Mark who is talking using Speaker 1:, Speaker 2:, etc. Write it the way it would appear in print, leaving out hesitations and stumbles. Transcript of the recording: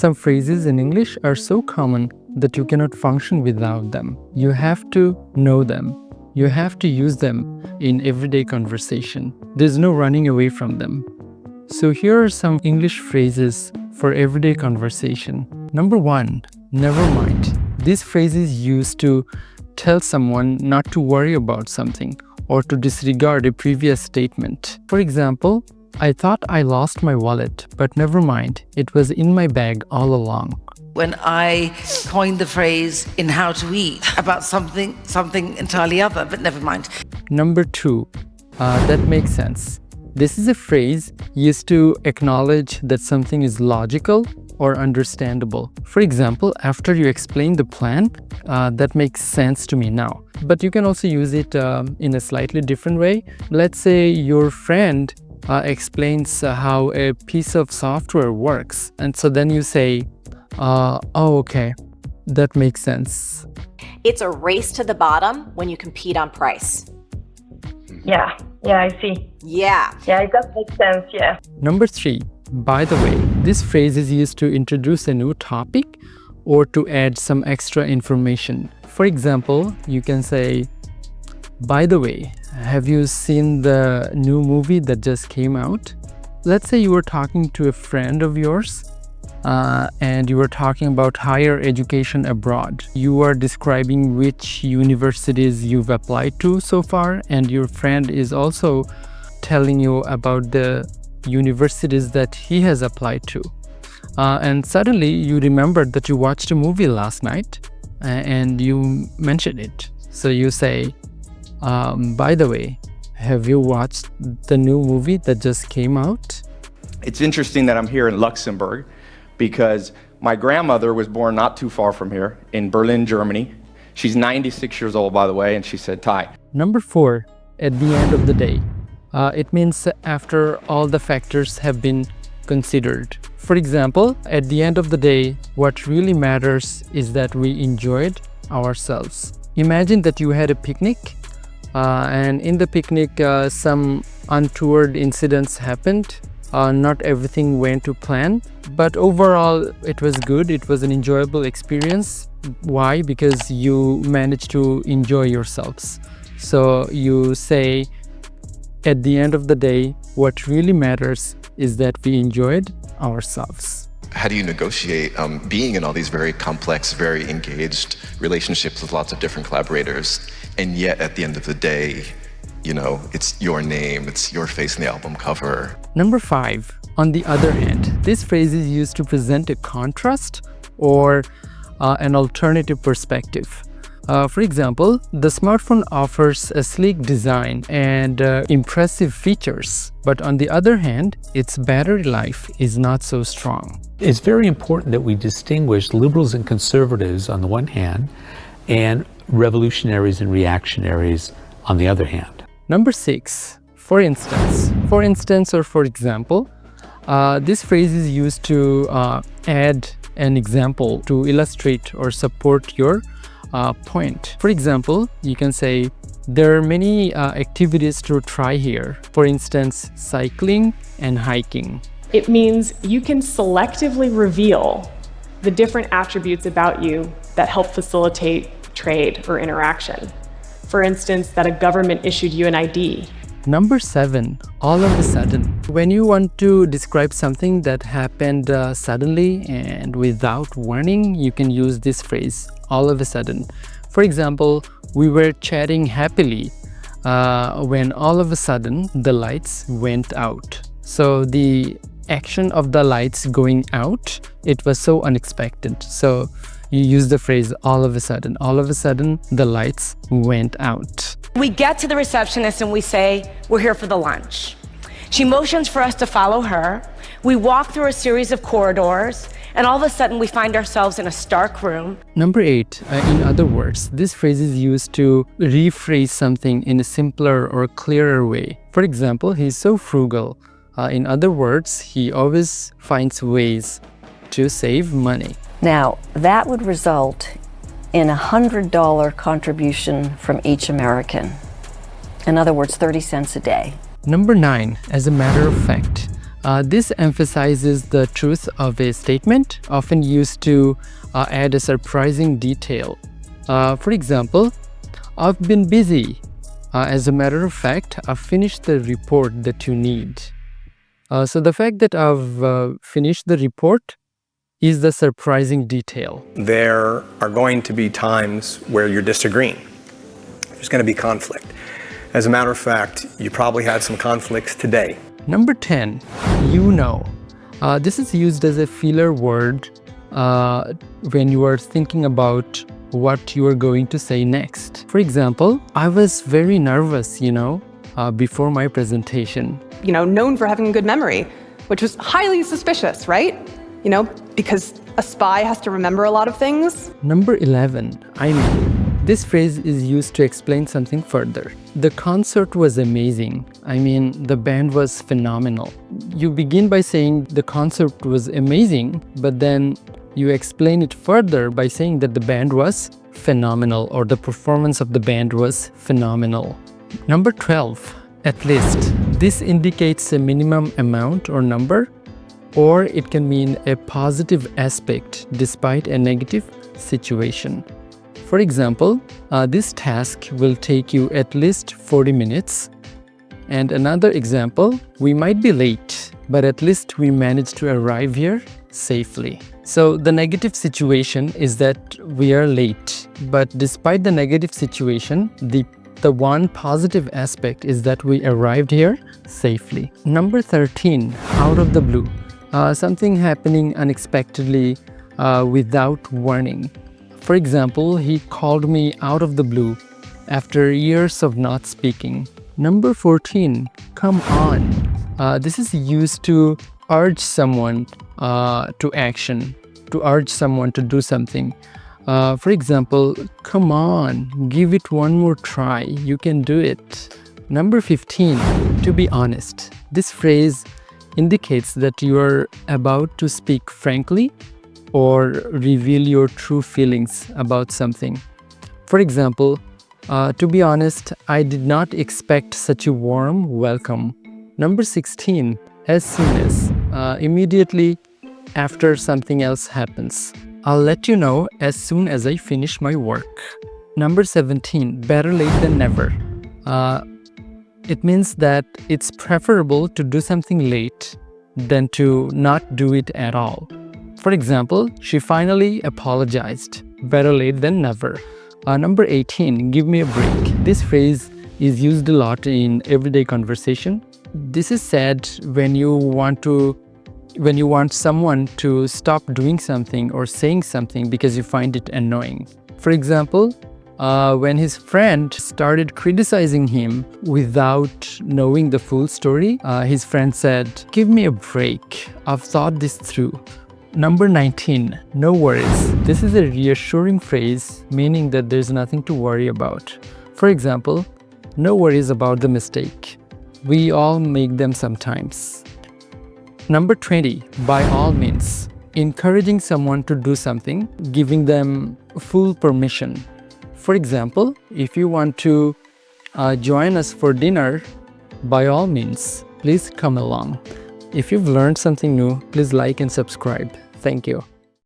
Speaker 1: Some phrases in English are so common that you cannot function without them. You have to know them. You have to use them in everyday conversation. There's no running away from them. So here are some English phrases for everyday conversation. Number 1, never mind. This phrase is used to tell someone not to worry about something or to disregard a previous statement. For example, I thought I lost my wallet, but never mind, it was in my bag all along.
Speaker 2: When I coined the phrase in How to Eat about something entirely other, but never mind.
Speaker 1: Number 2, that makes sense. This is a phrase used to acknowledge that something is logical or understandable. For example, after you explain the plan, that makes sense to me now. But you can also use it in a slightly different way. Let's say your friend explains how a piece of software works. And so then you say, oh, okay, that makes sense.
Speaker 3: It's a race to the bottom when you compete on price.
Speaker 4: Yeah, I see.
Speaker 3: Yeah,
Speaker 4: it does make sense, yeah.
Speaker 1: Number 3, by the way. This phrase is used to introduce a new topic or to add some extra information. For example, you can say, by the way, have you seen the new movie that just came out? Let's say you were talking to a friend of yours and you were talking about higher education abroad. You are describing which universities you've applied to so far, and your friend is also telling you about the universities that he has applied to. And suddenly you remembered that you watched a movie last night and you mentioned it. So you say, by the way, have you watched the new movie that just came out?
Speaker 5: It's interesting that I'm here in Luxembourg because my grandmother was born not too far from here in Berlin, Germany. She's 96 years old, by the way, and she said, Thai.
Speaker 1: Number 4, at the end of the day. It means after all the factors have been considered. For example, at the end of the day, what really matters is that we enjoyed ourselves. Imagine that you had a picnic and in the picnic some untoward incidents happened. Not everything went to plan, but overall it was good. It was an enjoyable experience. Why? Because you managed to enjoy yourselves. So you say, at the end of the day, what really matters is that we enjoyed ourselves.
Speaker 6: How do you negotiate being in all these very complex, very engaged relationships with lots of different collaborators, and yet at the end of the day, you know, it's your name, it's your face in the album cover?
Speaker 1: Number 5, on the other hand, this phrase is used to present a contrast or an alternative perspective. For example, the smartphone offers a sleek design and impressive features, but on the other hand, its battery life is not so strong.
Speaker 7: It's very important that we distinguish liberals and conservatives on the one hand and revolutionaries and reactionaries on the other hand.
Speaker 1: Number 6, for instance or for example, this phrase is used to add an example to illustrate or support your point. For example, you can say, there are many activities to try here. For instance, cycling and hiking.
Speaker 8: It means you can selectively reveal the different attributes about you that help facilitate trade or interaction. For instance, that a government issued you an ID.
Speaker 1: Number 7, all of a sudden. When you want to describe something that happened suddenly and without warning, you can use this phrase, all of a sudden. For example, we were chatting happily when all of a sudden the lights went out. So the action of the lights going out, it was so unexpected. So you use the phrase all of a sudden. All of a sudden, the lights went out.
Speaker 9: We get to the receptionist and we say, we're here for the lunch. She motions for us to follow her. We walk through a series of corridors, and all of a sudden we find ourselves in a stark room.
Speaker 1: Number 8, in other words, this phrase is used to rephrase something in a simpler or clearer way. For example, he's so frugal. In other words, he always finds ways to save money.
Speaker 10: Now, that would result in a $100 contribution from each American. In other words, 30 cents a day.
Speaker 1: Number 9, as a matter of fact, This emphasizes the truth of a statement, often used to add a surprising detail. For example, I've been busy. As a matter of fact, I've finished the report that you need. So the fact that I've finished the report is the surprising detail.
Speaker 11: There are going to be times where you're disagreeing. There's going to be conflict. As a matter of fact, you probably had some conflicts today.
Speaker 1: Number 10, you know. This is used as a filler word when you are thinking about what you are going to say next. For example, I was very nervous, before my presentation.
Speaker 8: Known for having a good memory, which was highly suspicious, right? Because a spy has to remember a lot of things.
Speaker 1: Number 11, I mean. This phrase is used to explain something further. The concert was amazing. I mean, the band was phenomenal. You begin by saying the concert was amazing, but then you explain it further by saying that the band was phenomenal or the performance of the band was phenomenal. Number 12, at least. This indicates a minimum amount or number, or it can mean a positive aspect despite a negative situation. For example, this task will take you at least 40 minutes. And another example, we might be late, but at least we managed to arrive here safely. So the negative situation is that we are late, but despite the negative situation, the one positive aspect is that we arrived here safely. Number 13, out of the blue. Something happening unexpectedly without warning. For example, he called me out of the blue after years of not speaking. Number 14, come on. This is used to urge someone to action, to urge someone to do something. For example, come on, give it one more try, you can do it. Number 15, to be honest. This phrase indicates that you are about to speak frankly or reveal your true feelings about something. For example, to be honest, I did not expect such a warm welcome. Number 16, as soon as, immediately after something else happens. I'll let you know as soon as I finish my work. Number 17, better late than never. It means that it's preferable to do something late than to not do it at all. For example, she finally apologized. Better late than never. Number 18, give me a break. This phrase is used a lot in everyday conversation. This is said when you want someone to stop doing something or saying something because you find it annoying. For example, when his friend started criticizing him without knowing the full story, his friend said, give me a break. I've thought this through. Number 19, no worries. This is a reassuring phrase, meaning that there's nothing to worry about. For example, no worries about the mistake. We all make them sometimes. Number 20, by all means. Encouraging someone to do something, giving them full permission. For example, if you want to join us for dinner, by all means, please come along. If you've learned something new, please like and subscribe. Thank you.